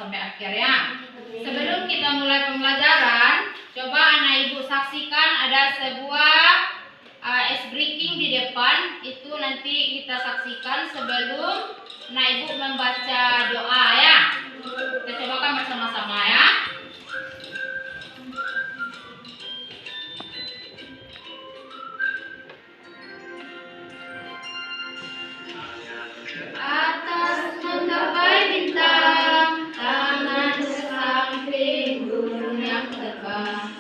sampai akhir ya. Sebelum kita mulai pembelajaran, coba anak ibu saksikan ada sebuah ice breaking di depan. Itu nanti kita saksikan sebelum anak ibu membaca doa ya. Kita cobakan bersama-sama ya. Atas menggapai bintang, tangan samping burung yang terbang,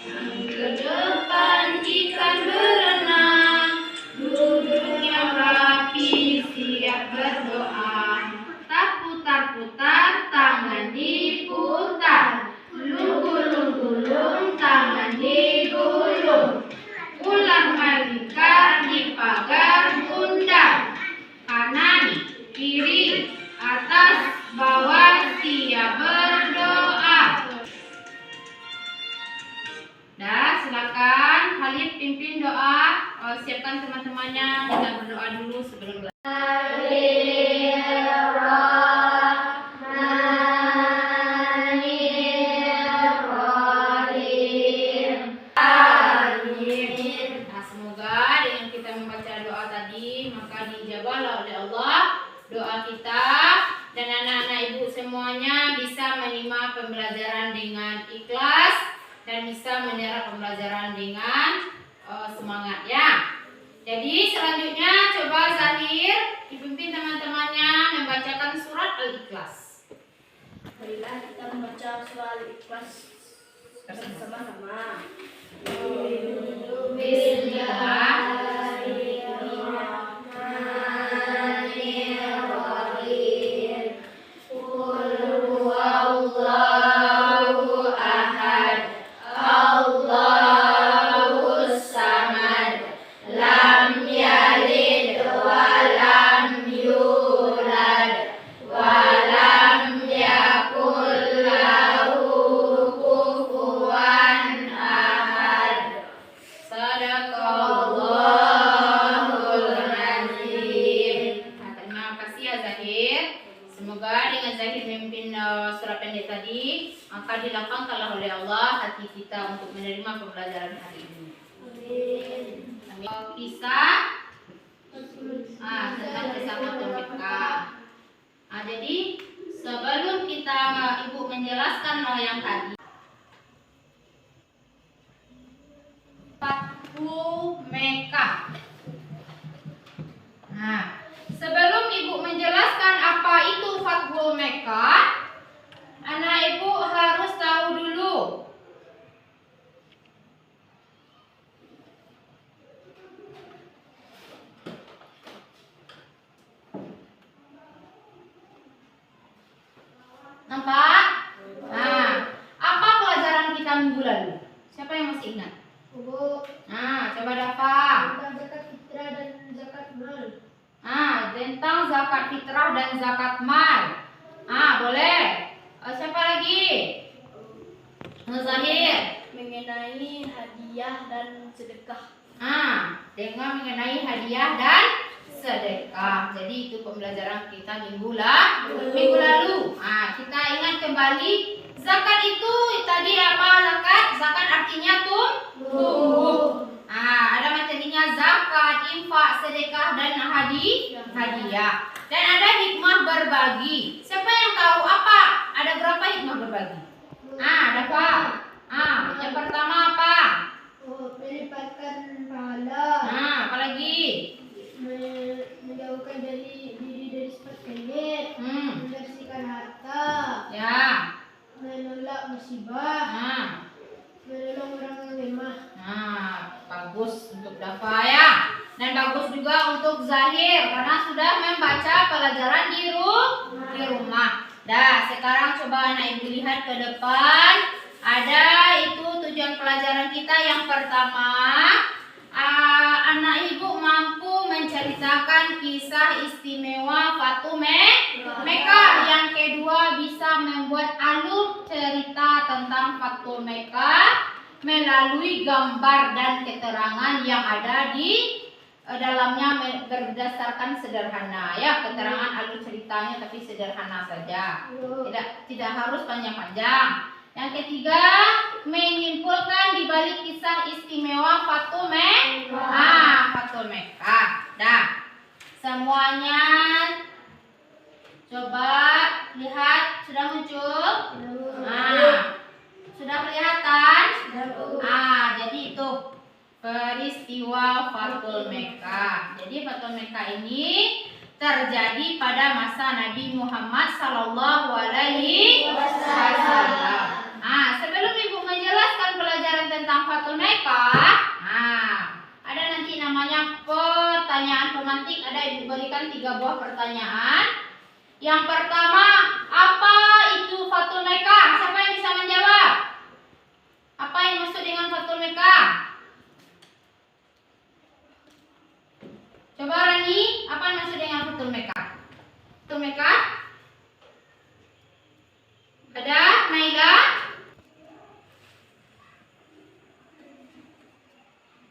yang ke depan ikan berenang, duduk yang rapi siap berdoa. Tak putar-putar, tangan diputar, gulung-gulung, tangan digulung, ular melingkar di pagar bundar, kanan, kiri, atas, bawah, siap berdoa. Dah, silakan Khalid pimpin doa. Siapkan teman-temannya, kita berdoa dulu sebelum belajar. Doa kita dan anak-anak ibu semuanya bisa menerima pembelajaran dengan ikhlas dan bisa menyerap pembelajaran dengan semangat ya. Jadi selanjutnya coba Zahir dipimpin teman-temannya membacakan surat Al-Ikhlas. Marilah kita membaca surat Al-Ikhlas bersama-sama. Bismillah. Maka dilapangkanlah oleh Allah hati kita untuk menerima pembelajaran hari ini. Amin. Kisah tentang kisah Fatul Mekah. Jadi sebelum kita ibu menjelaskan yang tadi, Fatul Mekah. Sebelum ibu menjelaskan apa itu Fatul Mekah, anak ibu harus tahu dulu nampak? Apa pelajaran kita minggu lalu? Siapa yang masih ingat? Coba dapat. Tentang zakat fitrah dan zakat mal. Tentang zakat fitrah dan zakat mal. Boleh. Siapa lagi? Zahir. Mengenai hadiah dan sedekah. Dengan mengenai hadiah dan sedekah. Jadi itu pembelajaran kita minggu lalu. Kita ingat kembali zakat itu tadi apa zakat? Zakat artinya tumbuh. Ada materinya zakat, infak, sedekah dan hadiah. Dan ada hikmah berbagi. Siapa yang tahu apa? Ada berapa hikmah berbagi? Dapat. Yang pertama apa? Melipatkan pahala. Apa lagi? Menjauhkan diri dari sifat pelit. Membersihkan harta. Ya. Menolak musibah. Menolong orang yang lemah. Bagus untuk Dafa ya. Dan bagus juga untuk Zahir karena sudah membaca pelajaran di rumah. Sekarang coba anak ibu lihat ke depan. Ada itu tujuan pelajaran kita. Yang pertama, anak ibu mampu menceritakan kisah istimewa Fatul Mekah. Yang kedua, bisa membuat alur cerita tentang Fatul Mekah melalui gambar dan keterangan yang ada di dalamnya berdasarkan sederhana ya, keterangan alur ceritanya tapi sederhana saja, tidak harus panjang-panjang. Yang ketiga, menyimpulkan di balik kisah istimewa Fathul Mekkah. Dah, semuanya coba lihat, sudah muncul? Sudah kelihatan? Jadi itu peristiwa Fathul Mekkah. Jadi Fathul Mekkah ini terjadi pada masa Nabi Muhammad Sallallahu Alaihi Wasallam. Sebelum Ibu menjelaskan pelajaran tentang Fathul Mekkah, ada nanti namanya pertanyaan pemantik. Ada Ibu berikan 3 buah pertanyaan. Yang pertama, apa itu Fathul Mekkah? Siapa yang bisa menjawab? Apa yang maksud dengan Fathul Mekkah? Coba Rani, apa yang maksud dengan Fathul Mekkah? Fathul Mekkah? Ada? Naila?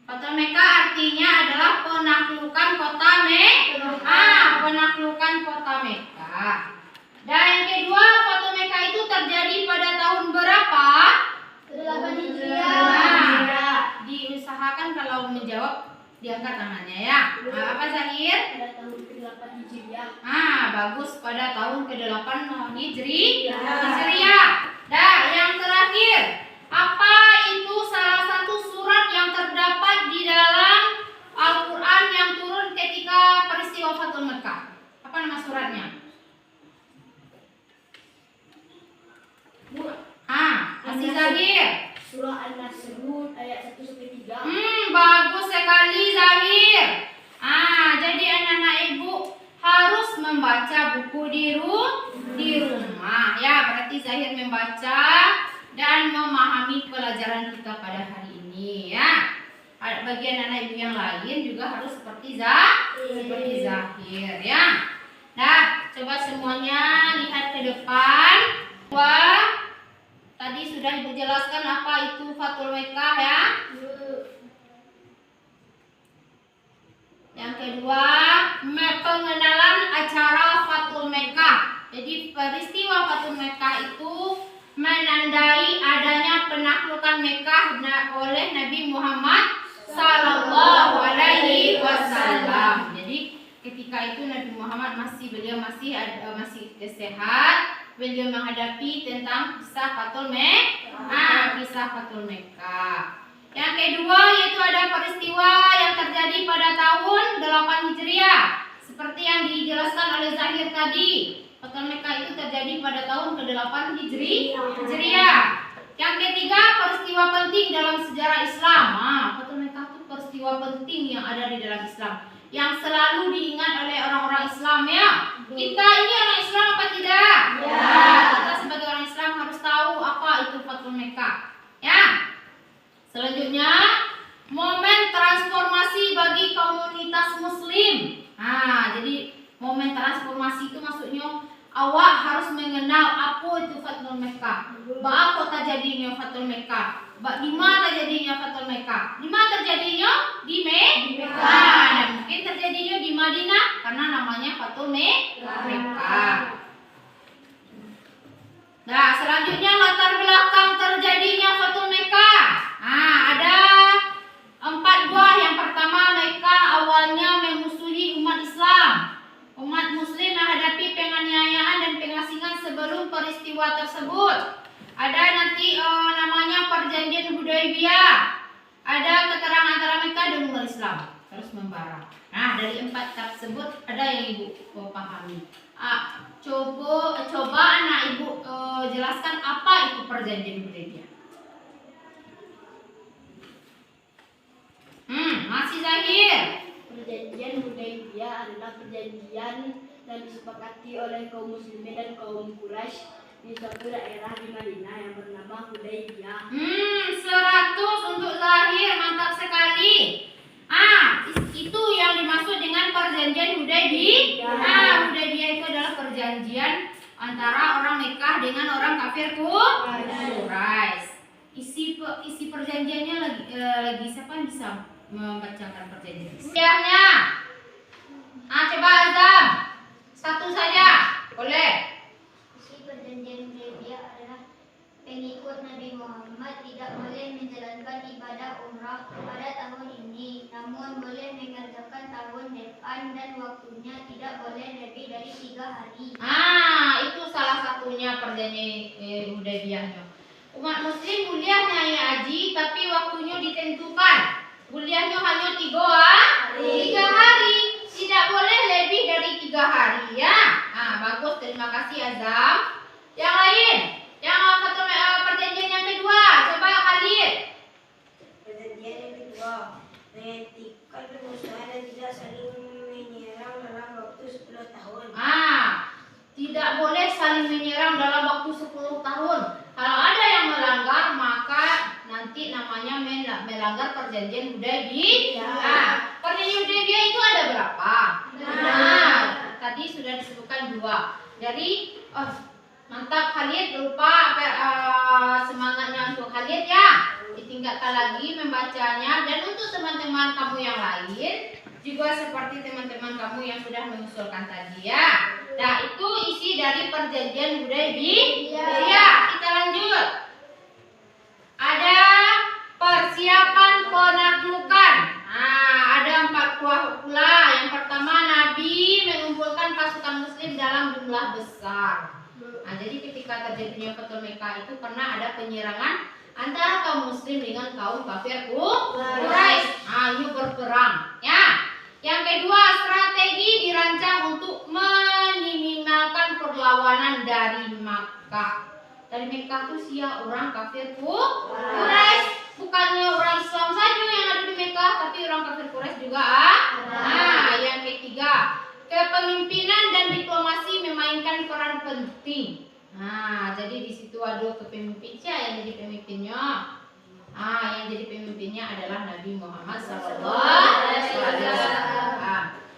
Fathul Mekkah artinya adalah penaklukan kota Mekkah. Dan yang kedua, Fathul Mekkah itu terjadi pada tahun berapa? 8 Hijriah. Diusahakan kalau menjawab diangkat tangannya ya. Apa Zahir? Pada tahun ke-8 Hijriah. Bagus, pada tahun ke-8 Hijriah. Dah, yang terakhir, apa itu salah satu surat yang terdapat di dalam Al-Quran yang turun ketika peristiwa Fathul Mekkah? Apa nama suratnya? Masih Zahir? Surah An-Nasr ayat 1-3. Bagus sekali Zahir. Jadi anak-anak Ibu harus membaca buku di rumah ya. Berarti Zahir membaca dan memahami pelajaran kita pada hari ini ya. Bagian anak Ibu yang lain juga harus seperti Zahir ya. Nah, coba semuanya lihat ke depan. Tadi sudah Ibu jelaskan apa itu Fathul Mekkah ya. Yang kedua, pengenalan acara Fathul Mekkah. Jadi peristiwa Fathul Mekkah itu menandai adanya penaklukan Mekkah oleh Nabi Muhammad Sallallahu Alaihi Wasallam. Jadi ketika itu Nabi Muhammad beliau masih sehat. Beliau menghadapi tentang kisah Fathul Mekkah. Yang kedua yaitu ada peristiwa yang terjadi pada tahun 8 Hijriah. Seperti yang dijelaskan oleh Zahir tadi, Fathul Mekkah itu terjadi pada tahun ke-8 Hijriah. Yang ketiga, peristiwa penting dalam sejarah Islam. Fathul Mekkah itu peristiwa penting yang ada di dalam Islam, yang selalu diingat oleh orang-orang Islam ya. Kita ini orang Islam apa tidak? Ya. Kita sebagai orang Islam harus tahu apa itu Fathul Mekkah. Ya. Selanjutnya, momen transformasi bagi komunitas Muslim. Jadi momen transformasi itu maksudnya awak harus mengenal apa itu Fathul Mekkah. Apa terjadinya Fathul Mekkah? Di mana terjadinya Fathul Mekkah? Di mana terjadinya? Di Mekkah. Dan mungkin terjadinya di Madinah karena namanya Fathul Mekkah. Nah, selanjutnya latar belakang terjadinya Fathul Mekkah. Ada 4 buah. Yang pertama, Mekkah awalnya memusuhi umat Islam. Umat Muslim menghadapi penganiayaan dan pengasingan sebelum peristiwa tersebut. Ada nanti namanya perjanjian Hudaybiyah. Ada keterangan antara Mekkah dan umat Islam terus membara. Nah, dari 4 tersebut ada yang Ibu pahami. Coba anak Ibu jelaskan apa itu perjanjian Hudaybiyah. Masih Zahir? Perjanjian Hudaybiyah adalah perjanjian yang disepakati oleh kaum muslimin dan kaum Quraisy di suatu daerah di Madinah yang bernama Hudaybiyah. 100 untuk Zahir, mantap sekali. Itu yang dimaksud dengan perjanjian Hudaybiyah. Hudaybiyah itu adalah perjanjian antara orang Mekkah dengan orang kafir Quraisy. Isi perjanjiannya lagi siapa yang bisa membacakan perjanjian. Siangnya. Coba Azam. Satu saja. Boleh. Isi perjanjian Hudaybiyah adalah pengikut Nabi Muhammad tidak boleh menjalankan ibadah umrah pada tahun ini, namun boleh mengerjakan tahun depan dan waktunya tidak boleh lebih dari 3 hari. Itu salah satunya perjanjian Hudaybiyahnya. Umat muslim kuliahnya ya Aji, tapi waktunya ditentukan. Kuliahnya hanya 3 hari. Tidak boleh lebih dari 3 hari ya. Bagus, terima kasih Azam. Yang lain, yang perjanjian yang kedua, coba Khalid. Perjanjian yang kedua, menghentikan permusuhan dan tidak saling menyerang dalam waktu 10 tahun. Tidak boleh saling menyerang dalam waktu 10 tahun. Kalau ada yang melanggar, maka nanti namanya melanggar perjanjian Hudaybiyah. Perjanjian Hudaybiyah itu ada berapa? Tadi sudah disebutkan 2. Jadi, mantap Khalid, lupa semangatnya untuk Khalid ya. Ditingkatkan lagi membacanya, dan untuk teman-teman kamu yang lain juga seperti teman-teman kamu yang sudah mengusulkan tadi ya. Nah, itu isi dari perjanjian Hudaybiyah. Kita lanjut. Ada persiapan penaklukan. Ada 4 buah pula. Yang pertama, Nabi mengumpulkan pasukan muslim dalam jumlah besar. Jadi ketika terjadinya Fathul Mekkah itu pernah ada penyerangan antara kaum muslim dengan kaum kafir Quraisy. Ini berperang ya. Yang kedua, strategi dirancang untuk meminimalkan perlawanan dari Makkah. Dari Mekkah itu siapa? Orang kafir Quraisy. Bukannya orang Islam saja yang ada di Mekkah, tapi orang kafir Quraisy juga yang ketiga, kepemimpinan dan diplomasi memainkan peran penting. Jadi di situ ada kepemimpinnya yang jadi pemimpinnya. Yang jadi pemimpinnya adalah Nabi Muhammad SAW.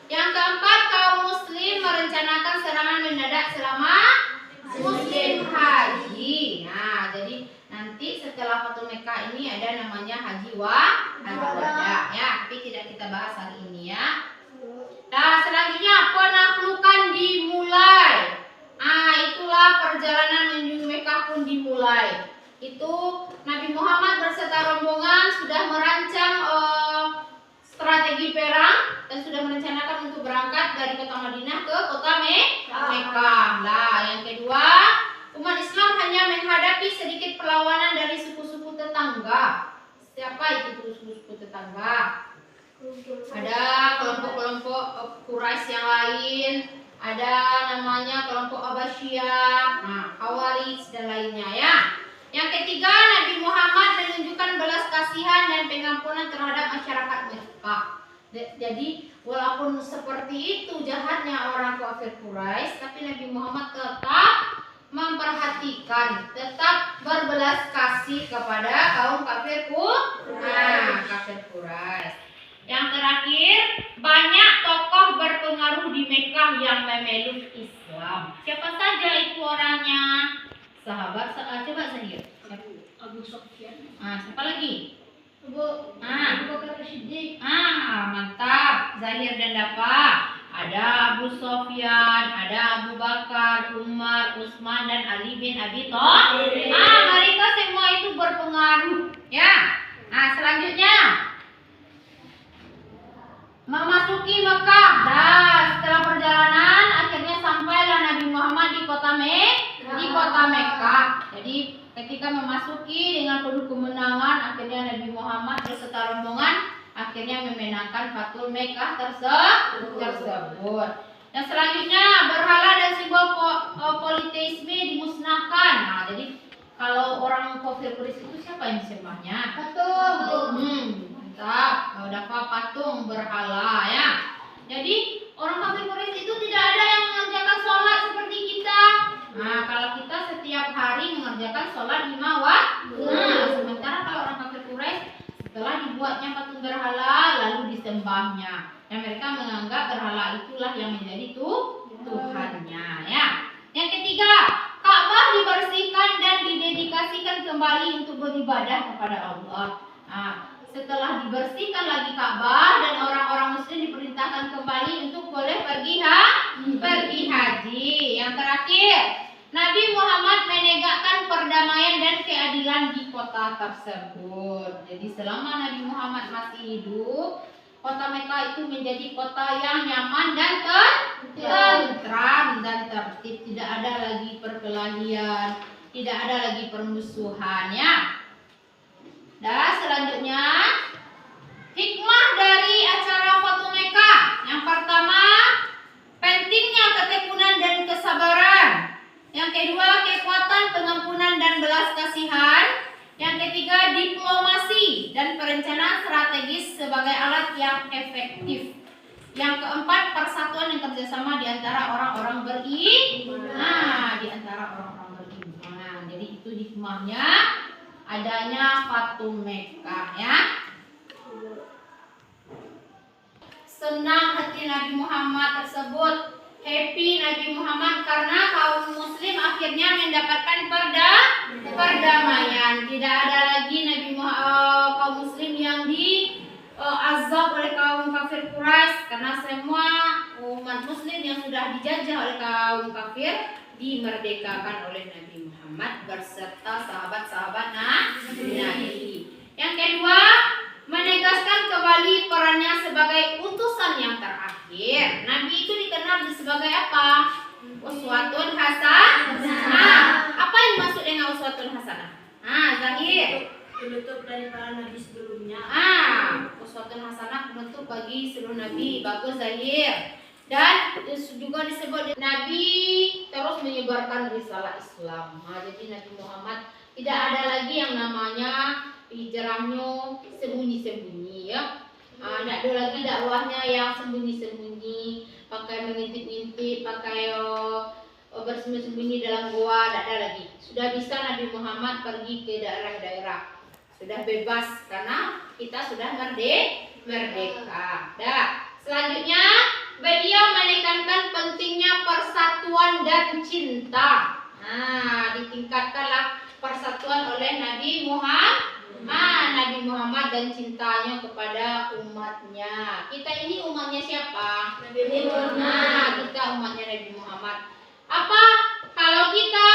Yang keempat, kaum muslim merencanakan serangan mendadak selama musim haji. Jadi nanti setelah Fathul Mekkah ini ada namanya Haji Wada ya, tapi tidak kita bahas hari ini ya. Nah, selanjutnya penaklukan dimulai. Itulah perjalanan menuju Mekkah pun dimulai. Itu Nabi Muhammad berserta rombongan sudah merancang strategi perang dan sudah merencanakan untuk berangkat dari kota Madinah ke kota Mekkah. Nah, yang kedua, umat Islam hanya menghadapi sedikit perlawanan dari suku-suku tetangga. Siapa itu suku-suku tetangga? Ada kelompok-kelompok Quraisy yang lain, ada namanya kelompok Abbasiyah, Khawarij dan lainnya ya. Yang ketiga, Nabi Muhammad menunjukkan belas kasihan dan pengampunan terhadap masyarakat Mekkah. Jadi walaupun seperti itu jahatnya orang kafir Quraisy, tapi Nabi Muhammad tetap memperhatikan, tetap berbelas kasih kepada kaum kafir Quraisy. Yang terakhir, banyak tokoh berpengaruh di Mekkah yang memeluk Islam. Siapa saja itu orangnya? Sahabat, coba sendiri. Abu Sufyan. Siapa lagi? Abu Bakar Siddiq. Mantap. Zahir dan Dafa. Ada Abu Sufyan, ada Abu Bakar, Umar, Utsman dan Ali bin Abi Thalib. Mereka semua itu berpengaruh, ya. Selanjutnya memasuki Mekkah. Setelah perjalanan akhirnya sampailah Nabi Muhammad di kota Mekkah. Jadi ketika memasuki dengan penuh kemenangan, akhirnya Nabi Muhammad beserta rombongan akhirnya memenangkan Fathul Mekkah tersebut. Dan selanjutnya berhala dan simbol politeisme dimusnahkan. Jadi kalau orang kafir Quraisy itu siapa yang disembahnya? Patung. Mantap. Dapat patung berhala ya. Jadi orang kafir Quraisy itu tidak ada yang mengerjakan sholat seperti kita. Kalau kita setiap hari mengerjakan sholat 5 waktu. Sementara kalau orang kafir Quraisy setelah dibuatnya patung berhala lalu disembahnya. Dan mereka menganggap berhala itulah yang menjadi Tuhannya ya. Yang ketiga, Ka'bah dibersihkan dan didedikasikan kembali untuk beribadah kepada Allah. setelah dibersihkan lagi Ka'bah dan orang-orang muslim diperintahkan kembali untuk boleh pergi haji. Yang terakhir, Nabi Muhammad menegakkan perdamaian dan keadilan di kota tersebut. Jadi selama Nabi Muhammad masih hidup, kota Mekah itu menjadi kota yang nyaman dan tentram dan tertib. Tidak ada lagi perkelahian, tidak ada lagi permusuhan ya. Dan selanjutnya, hikmah dari acara Fatu Mekah. Yang pertama, pentingnya ketekunan dan kesabaran. Yang kedua, kekuatan pengampunan dan belas kasihan. Yang ketiga, diplomasi dan perencanaan strategis sebagai alat yang efektif. Yang keempat, persatuan dan kerjasama di antara orang-orang beriman. Jadi itu hikmahnya adanya Fatu Mekah ya. Senang hati Nabi Muhammad tersebut, happy Nabi Muhammad karena kaum muslim akhirnya mendapatkan perdamaian. Tidak ada lagi kaum muslim yang azab oleh kaum kafir Quraisy, karena semua umat muslim yang sudah dijajah oleh kaum kafir dimerdekakan oleh Nabi Muhammad berserta sahabat-sahabat Nabi. Yang kedua, menegaskan kembali perannya sebagai utusan yang terakhir. Nabi itu dikenal sebagai apa? Uswatun hasanah. Apa yang dimaksud dengan uswatun hasanah? Zahir. Penutup dari para nabi sebelumnya. Uswatun hasanah penutup bagi seluruh nabi. Bagus Zahir. Dan juga disebut Nabi terus menyebarkan risalah Islam. Jadi Nabi Muhammad tidak ada lagi yang namanya hijrahnya sembunyi-sembunyi ya. Tidak ada lagi dakwahnya yang sembunyi-sembunyi, pakai mengintip-intip, pakai bersembunyi-sembunyi dalam gua, tidak ada lagi. Sudah bisa Nabi Muhammad pergi ke daerah-daerah. Sudah bebas karena kita sudah merdeka. Selanjutnya, beliau menekankan pentingnya persatuan dan cinta. Ditingkatkanlah persatuan oleh Nabi Muhammad dan cintanya kepada umatnya. Kita ini umatnya siapa? Nabi Muhammad. Kita umatnya Nabi Muhammad. Apa kalau kita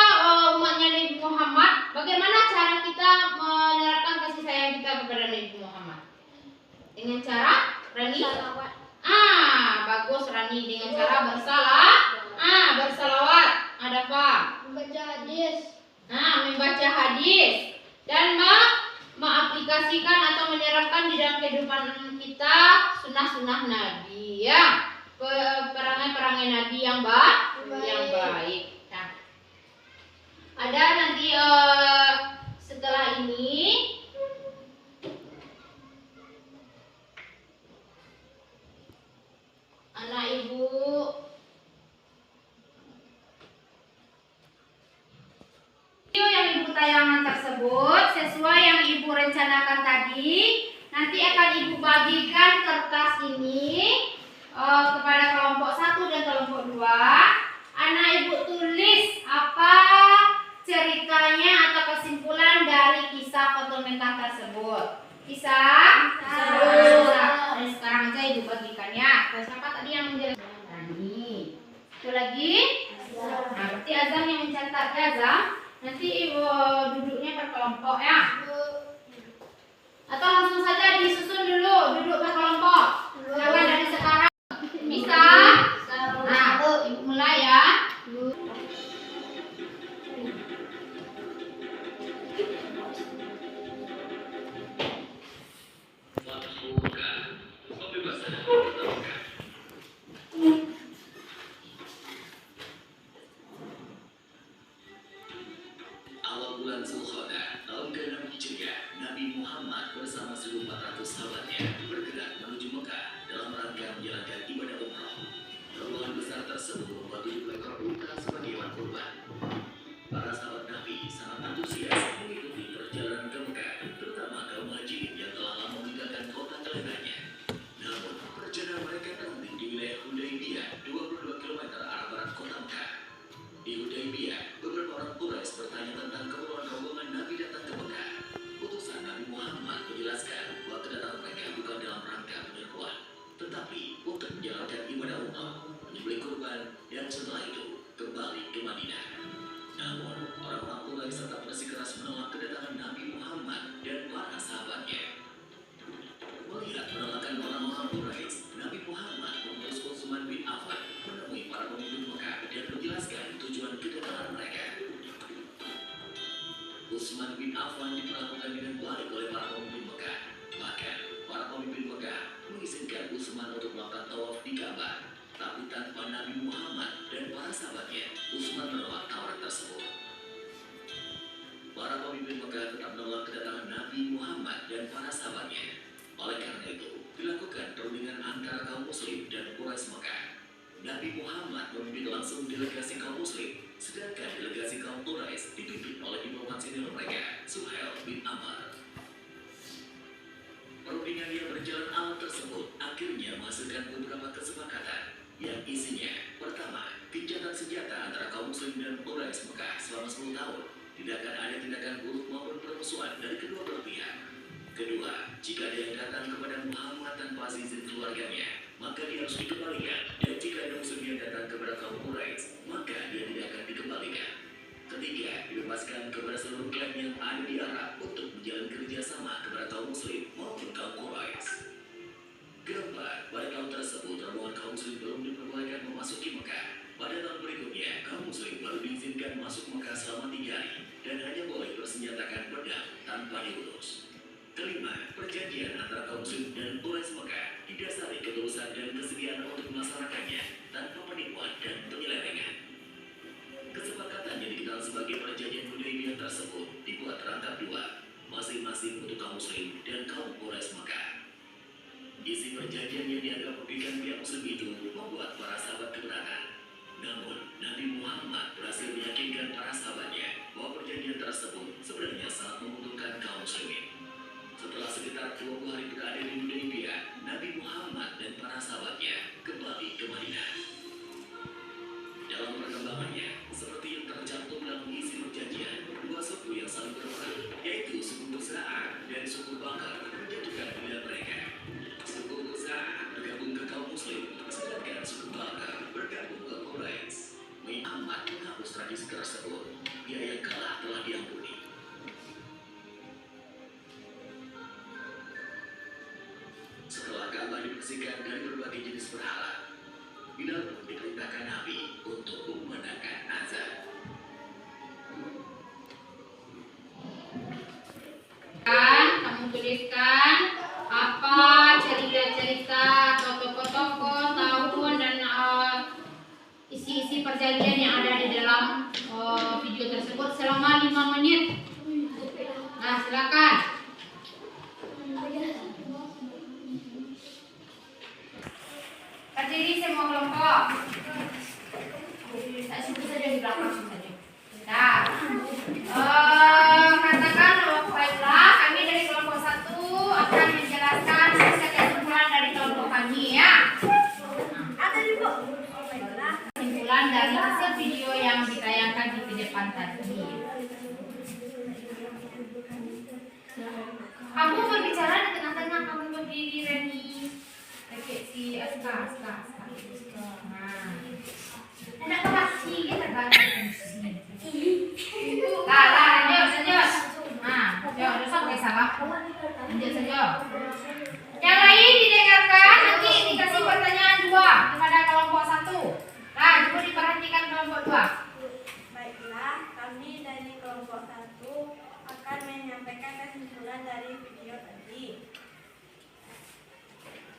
umatnya Nabi Muhammad, bagaimana cara kita menerapkan kasih sayang kita kepada Nabi Muhammad? Dengan cara Rani? Bagus Rani, dengan cara bersalawat. Ada apa? Membaca hadis. Membaca hadis dan mengaplikasikan atau menerapkan di dalam kehidupan kita sunnah-sunnah Nabi ya. Perangai-perangai Nabi yang baik. Nah, ada nanti setelah ini anak ibu video yang ibu tayangan tersebut sesuai yang ibu rencanakan tadi, nanti akan ibu bagikan kertas ini kepada kelompok 1 dan kelompok 2. Anak ibu tulis apa ceritanya atau kesimpulan dari kisah Fatu Mekah tersebut. Kisah. Dan sekarang aja ibu bagikan ya. Siapa tadi yang menjelaskan? Rani. Itu lagi? Berarti Azam yang mencatat ya Azam. Nanti ibu duduknya per kelompok ya. Atau langsung saja disusun dulu, duduk per kelompok. Jangan dari sekarang. Bisa? Ibu mulai ya. Awal bulan Zulkhodah tahun ke-6 Hijriah, Nabi Muhammad bersama 1.400 sahabatnya bergerak menuju Mekah dalam rangka menjalankan ibadah umrah. Rombongan besar tersebut membawa 7 ekor unta sebagai hewan kurban. Para sahabat Nabi sangat antusias mengikuti perjalanan ke Mekah, terutama kaum haji yang telah lama meninggalkan kota kelahirannya. Namun, perjalanan mereka berhenti di wilayah Hudaybiyah, 22 km arah barat kota Mekah. Di Hudaybiyah, beberapa orang Quraisy bertanya tentang keperluan rombongan Nabi datang ke Mekah. Utusan Nabi Muhammad menjelaskan bahwa Affan diperlakukan dengan baik oleh para pemimpin Mekah. Bahkan, para pemimpin Mekah mengizinkan Utsman untuk melakukan tawaf di Ka'bah. Tapi tanpa Nabi Muhammad dan para sahabatnya, Utsman menolak tawaran tersebut. Para pemimpin Mekah tetap menolak kedatangan Nabi Muhammad dan para sahabatnya. Oleh karena itu, dilakukan perundingan antara kaum muslim dan Quraisy Mekah. Nabi Muhammad memimpin langsung delegasi kaum muslim, sedangkan delegasi kaum Quraisy dipimpin oleh diplomat senior mereka, Suhail bin Amr. Perundingan yang berjalan aman tersebut akhirnya menghasilkan beberapa kesepakatan yang isinya: pertama, gencatan senjata antara kaum muslim dan Quraisy Mekah selama 10 tahun. Tidak akan ada tindakan buruk maupun permusuhan dari kedua belah pihak. Kedua, jika ada yang datang kepada Muhammad tanpa izin keluarganya, maka dia harus dikembalikan. Dan jika ada muslim yang datang kepada kaum Quraisy, maka dia tidak akan dikembalikan. Ketiga, dibebaskan kepada seluruh klan yang ada di Arab untuk menjalin kerjasama kepada kaum muslim maupun kaum Quraisy. Keempat, pada tahun tersebut rombongan kaum muslim belum diperbolehkan memasuki Mekah. Pada tahun berikutnya, kaum muslim baru diizinkan masuk Mekah selama 3 hari dan hanya boleh bersenjatakan pedang tanpa diurus. Kelima, perjanjian antara kaum muslim dan Quraisy Mekah didasari ketulusan dan kesediaan untuk melaksanakannya tanpa penipuan dan penyelewengan. Kesepakatan yang dikenal sebagai perjanjian Hudaybiyah tersebut dibuat rangkap 2, masing-masing untuk kaum muslim dan kaum Quraisy Mekah. Isi perjanjian yang dianggap merugikan pihak muslim itu membuat para sahabat keberatan. Namun, Nabi Muhammad berhasil meyakinkan para sahabatnya bahwa perjanjian tersebut sebenarnya sangat menguntungkan kaum muslimin. Setelah sekitar 20 hari berada di Hudaybiyah, Nabi Muhammad dan para sahabatnya kembali ke Madinah. Dalam perkembangannya, seperti yang tercantum dalam isi perjanjian, 2 suku yang saling berperang, yaitu suku Khuza'ah dan suku Bakar, menjatuhkan pilihan mereka. Suku Khuza'ah bergabung ke kaum muslim, sedangkan suku Bakar bergabung ke Quraisy. Muhammad menghapus tradisi tersebut. Dia yang kalah telah diampuni. Setelah Ka'bah dibersihkan dari berbagai jenis berhala, Bilal pun diperintahkan Nabi untuk memandangkan azan. Kamu tuliskan apa cerita-cerita atau tokoh-tokoh, tahun dan isi-isi perjanjian yang ada di dalam video tersebut selama 5 menit. Nah, silakan. Berdiri semua kelompok. Situ saja di belakang saja. Nah, katakan baiklah, kami dari kelompok 1 akan menjelaskan kesimpulan dari kelompok kami ya. Kesimpulan dari hasil video yang ditayangkan di depan tadi. Kamu berbicara di tengah-tengah, kamu berdiri Reni. Kayak si Aska. Nah, enak banget sih, kita ganti. Lanjut. Nah, udah sampai salah. Lanjut saja. Yang lain didengarkan, nanti dikasih pertanyaan 2 kepada kelompok 1. Nah, coba diperhatikan kelompok 2. Baiklah, kami dari kelompok 1 akan menyampaikan kesimpulan dari video tadi.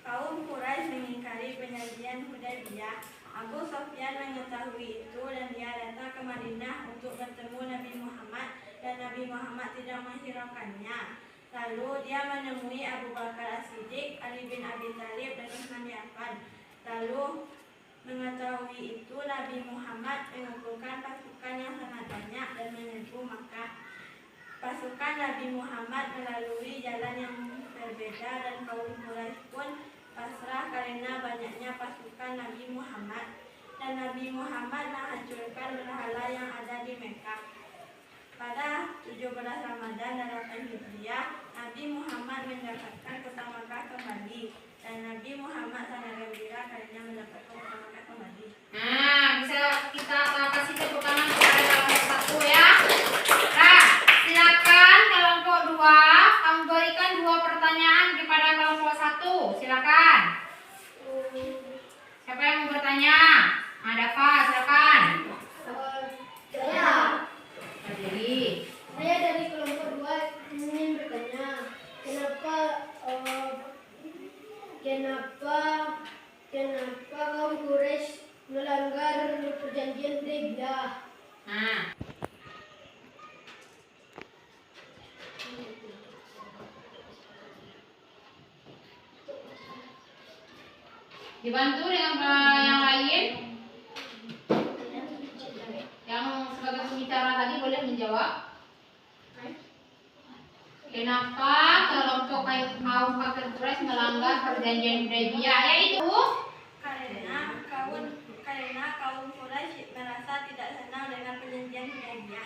Kaum Quraisy mengingkari perjanjian Hudaybiyah. Abu Sufyan mengetahui itu dan dia datang ke Madinah untuk bertemu Nabi Muhammad, dan Nabi Muhammad tidak menghiraukannya. Lalu dia menemui Abu Bakar As-Siddiq, Ali bin Abi Thalib, dan Utsman bin Affan. Lalu mengetahui itu Nabi Muhammad mengumpulkan pasukan yang sangat banyak dan menyerbu Makkah. Pasukan Nabi Muhammad melalui jalan yang berbeda dan kaum Quraisy pun pasrah karena banyaknya pasukan Nabi Muhammad, dan Nabi Muhammad menghancurkan berhala yang ada di Mekah. Pada 17 Ramadan 8 Hijriah, Nabi Muhammad mendapatkan kota Makkah kembali, dan Nabi Muhammad sangat gembira karena mendapatkan kota Makkah kembali. Nah, bisa kita kasih tepuk tangan kepada kelompok 1 ya. Nah, silakan kelompok 2, kamu berikan 2 pertanyaan kepada kelompok 1. Silakan. Siapa yang mau bertanya? Dafa, silakan. Saya Berdiri. dari kelompok 2 Dibantu dengan yang lain. Yang sebagai pembicara tadi boleh menjawab. Kenapa kelompok kaum kafir Quraisy melanggar perjanjian Hudaybiyah? Yaitu karena kaum Quraisy merasa tidak senang dengan perjanjian Hudaybiyah.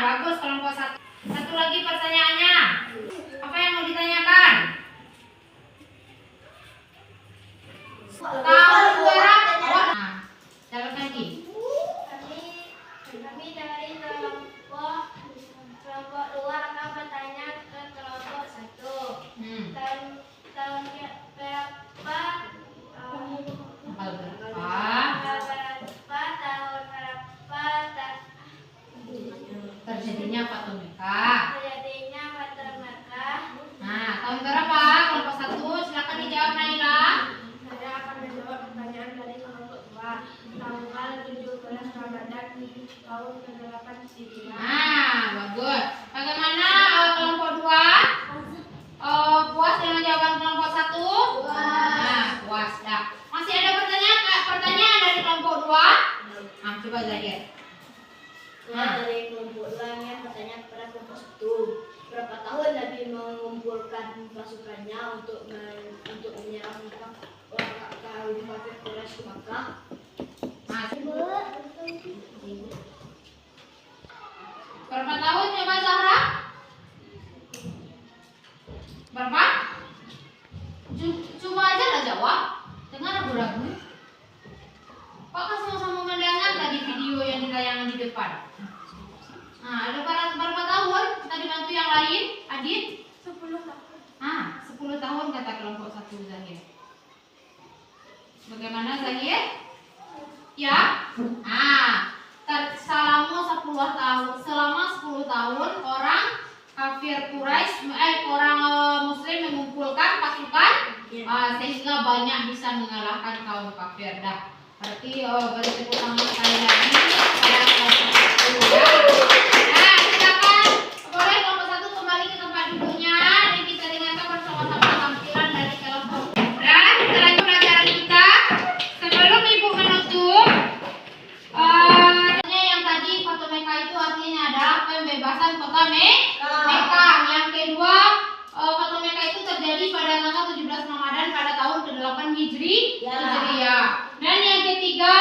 Bagus kelompok satu. Satu lagi pertanyaannya. Apa yang mau ditanyakan? Tahu suara? Dapat lagi. Kami dari kelompok dua akan bertanya ke kelompok satu. Tahun berapa? Terjadinya Fatul Mekah. Terjadinya Fatul Mekah. Tahun berapa? Kelompok satu, silakan dijawab Naila. Saya akan menjawab pertanyaan dari kelompok 2. Tanggal 17 Ramadan di tahun ke-8 Hijriah. Bagus. Bagaimana kelompok 2? Puas dengan jawaban kelompok 1? Puas. Dah. Masih ada pertanyaan dari kelompok 2? Coba Zahir. Dari kelompok 2 yang bertanya kepada kelompok 1. Berapa tahun Nabi mengumpulkan pasukannya untuk menyerang kaum kafir Quraisy ke Makkah? Berapa tahun coba Zahra? Berapa? Cuma aja lah jawab. Jangan ragu-ragu. Kok sama-sama mendengar tadi video yang ditayangkan di depan? Ada berapa tahun? Kita dibantu yang lain. Adit? 10 tahun. 10 tahun kata kelompok 1 Zahir. Bagaimana Zahir? Ya? Selama 10 tahun orang kafir Quraisy, orang muslim mengumpulkan pasukan sehingga banyak bisa mengalahkan kaum kafir. Dah. Berarti beri tepuk tangan sekali lagi pada kelompok 1. Silakan boleh kelompok 1 kembali ke tempat duduknya dan kita dengarkan bersama-sama tampilan dari kelompok. Dan setelah pelajaran kita, sebelum ibu menutup, yang tadi kota Mekah itu artinya adalah pembebasan kota Mekah. Yang kedua, kota Mekah itu terjadi pada tanggal 17 Ramadan pada tahun ke-8 Hijriah. Dan yang ketiga,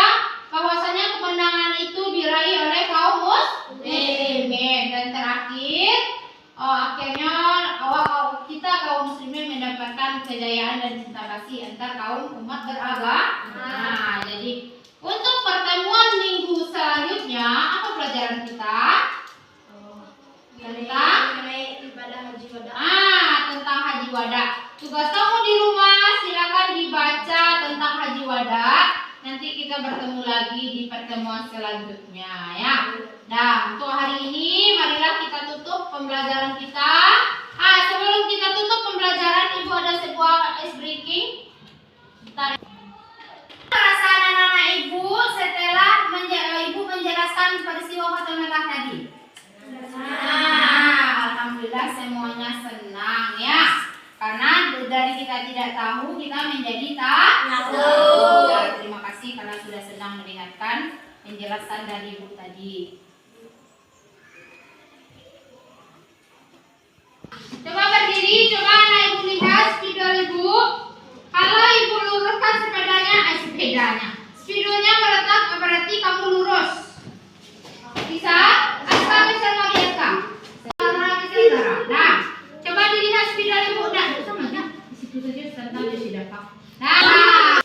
bahwasanya kemenangan itu diraih oleh kaum muslimin. Dan terakhir, akhirnya kita kaum muslimin mendapatkan kejayaan dan cinta kasih antar kaum umat beragama. Jadi untuk pertemuan minggu selanjutnya, apa pelajaran kita? Tentang ibadah haji wada. Tentang haji wada. Tugas kamu di rumah silakan dibaca tentang haji wada. Nanti kita bertemu lagi di pertemuan selanjutnya ya. Nah, untuk hari ini marilah kita tutup pembelajaran kita. Sebelum kita tutup pembelajaran, Ibu ada sebuah ice breaking. Perasaan anak-anak Ibu setelah Ibu menjelaskan peristiwa Fatul Mekah tadi? Alhamdulillah semuanya senang ya. Karena dari kita tidak tahu kita menjadi tahu. Ya, terima kasih karena sudah senang mendengarkan penjelasan dari Ibu tadi. Coba berdiri, coba anak Ibu lihat spidol Ibu. Kalau Ibu luruskan sepedanya. Spidolnya berarti kamu lurus. Bisa? Asal bisa lihat Kak. Nah, coba dilihat spidol Ibu. Nah, sama aja. Di situ saja serta sudah Pak. Nah.